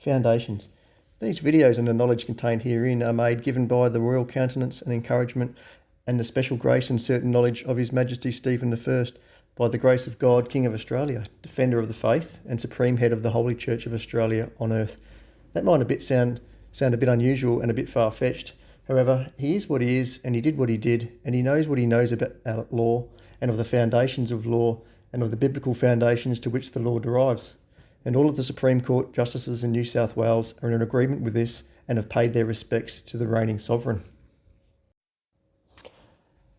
Foundations. These videos and the knowledge contained herein are made given by the royal countenance and encouragement and the special grace and certain knowledge of His Majesty Stephen I, by the grace of God, King of Australia, Defender of the Faith and Supreme Head of the Holy Church of Australia on earth. That might sound a bit unusual and a bit far-fetched. However, He is what He is, and He did what He did, and He knows what He knows about law and of the foundations of law and of the biblical foundations to which the law derives. And all of the Supreme Court Justices in New South Wales are in agreement with this and have paid their respects to the reigning sovereign.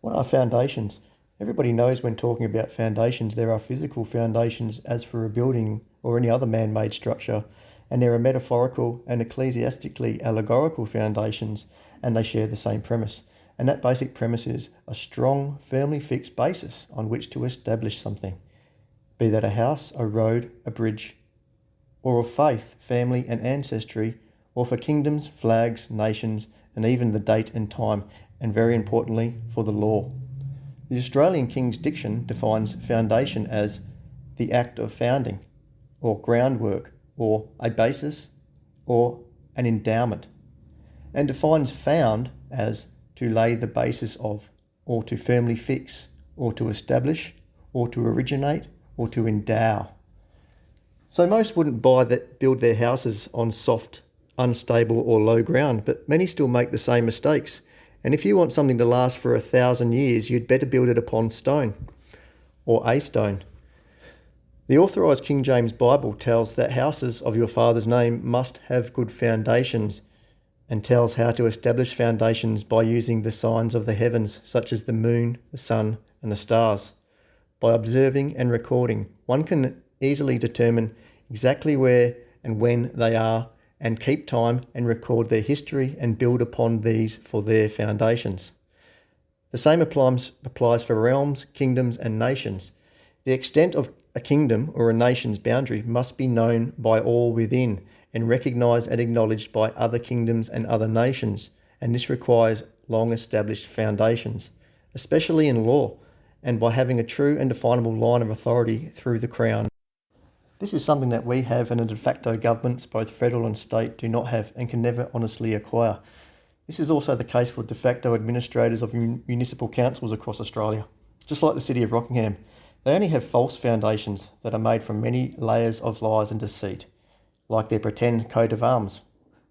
What are foundations? Everybody knows when talking about foundations there are physical foundations as for a building or any other man-made structure, and there are metaphorical and ecclesiastically allegorical foundations, and they share the same premise. And that basic premise is a strong, firmly fixed basis on which to establish something, be that a house, a road, a bridge, or of faith, family and ancestry, or for kingdoms, flags, nations, and even the date and time, and very importantly, for the law. The Australian King's Diction defines foundation as the act of founding, or groundwork, or a basis, or an endowment, and defines found as to lay the basis of, or to firmly fix, or to establish, or to originate, or to endow. So most wouldn't build their houses on soft, unstable or low ground, but many still make the same mistakes. And if you want something to last for 1,000 years, you'd better build it upon stone, or a stone. The Authorised King James Bible tells that houses of your father's name must have good foundations, and tells how to establish foundations by using the signs of the heavens, such as the moon, the sun, and the stars. By observing and recording, one can easily determine exactly where and when they are, and keep time and record their history and build upon these for their foundations. The same applies for realms, kingdoms and nations. The extent of a kingdom or a nation's boundary must be known by all within and recognised and acknowledged by other kingdoms and other nations, and this requires long established foundations, especially in law, and by having a true and definable line of authority through the Crown. This is something that we have and the de facto governments, both federal and state, do not have and can never honestly acquire. This is also the case for de facto administrators of municipal councils across Australia. Just like the City of Rockingham, they only have false foundations that are made from many layers of lies and deceit, like their pretend coat of arms,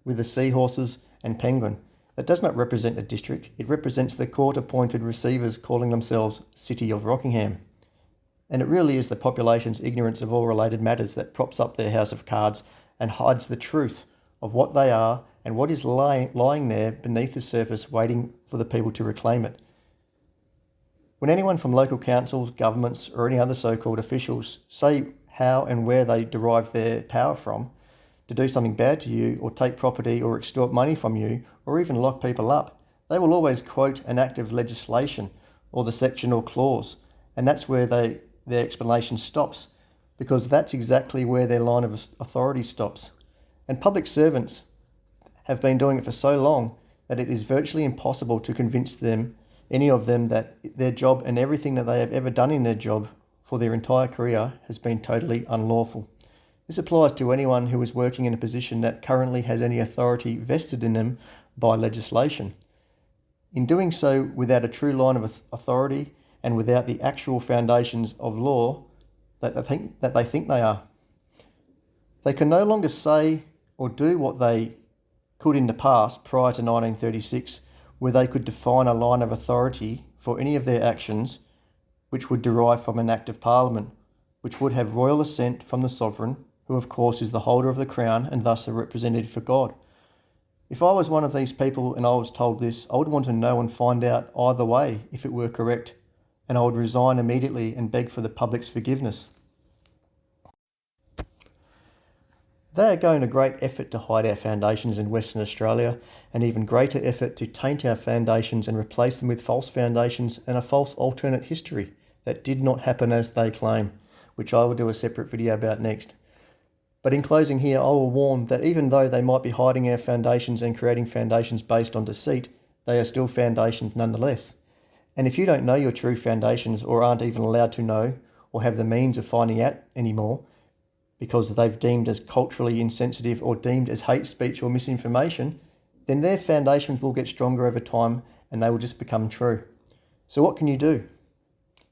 with the seahorses and penguin. That does not represent a district, it represents the court-appointed receivers calling themselves City of Rockingham. And it really is the population's ignorance of all related matters that props up their house of cards and hides the truth of what they are and what is lying there beneath the surface waiting for the people to reclaim it. When anyone from local councils, governments or any other so-called officials say how and where they derive their power from to do something bad to you or take property or extort money from you or even lock people up, they will always quote an act of legislation or the section or clause, and that's where their explanation stops, because that's exactly where their line of authority stops. And public servants have been doing it for so long that it is virtually impossible to convince any of them, that their job and everything that they have ever done in their job for their entire career has been totally unlawful. This applies to anyone who is working in a position that currently has any authority vested in them by legislation. In doing so without a true line of authority and without the actual foundations of law that they think they are. They can no longer say or do what they could in the past prior to 1936, where they could define a line of authority for any of their actions which would derive from an Act of Parliament, which would have royal assent from the sovereign, who of course is the holder of the crown and thus a representative for God. If I was one of these people and I was told this, I would want to know and find out either way if it were correct, and I would resign immediately and beg for the public's forgiveness. They are going to great effort to hide our foundations in Western Australia, and even greater effort to taint our foundations and replace them with false foundations and a false alternate history that did not happen as they claim, which I will do a separate video about next. But in closing here, I will warn that even though they might be hiding our foundations and creating foundations based on deceit, they are still foundations nonetheless. And if you don't know your true foundations or aren't even allowed to know or have the means of finding out anymore, because they've deemed as culturally insensitive or deemed as hate speech or misinformation, then their foundations will get stronger over time and they will just become true. So what can you do?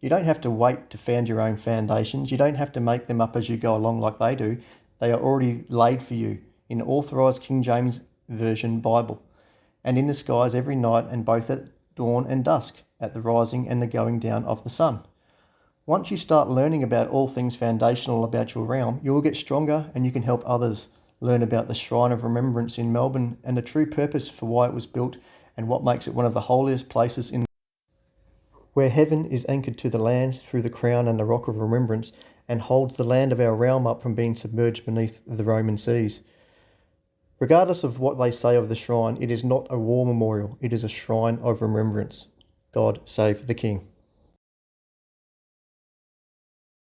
You don't have to wait to found your own foundations. You don't have to make them up as you go along like they do. They are already laid for you in authorised King James Version Bible and in the skies every night and both at dawn and dusk, at the rising and the going down of the sun. Once you start learning about all things foundational about your realm, you will get stronger and you can help others learn about the Shrine of Remembrance in Melbourne and the true purpose for why it was built and what makes it one of the holiest places in where heaven is anchored to the land through the crown and the rock of remembrance and holds the land of our realm up from being submerged beneath the Roman seas. Regardless of what they say of the shrine, it is not a war memorial, it is a shrine of remembrance. God save the King.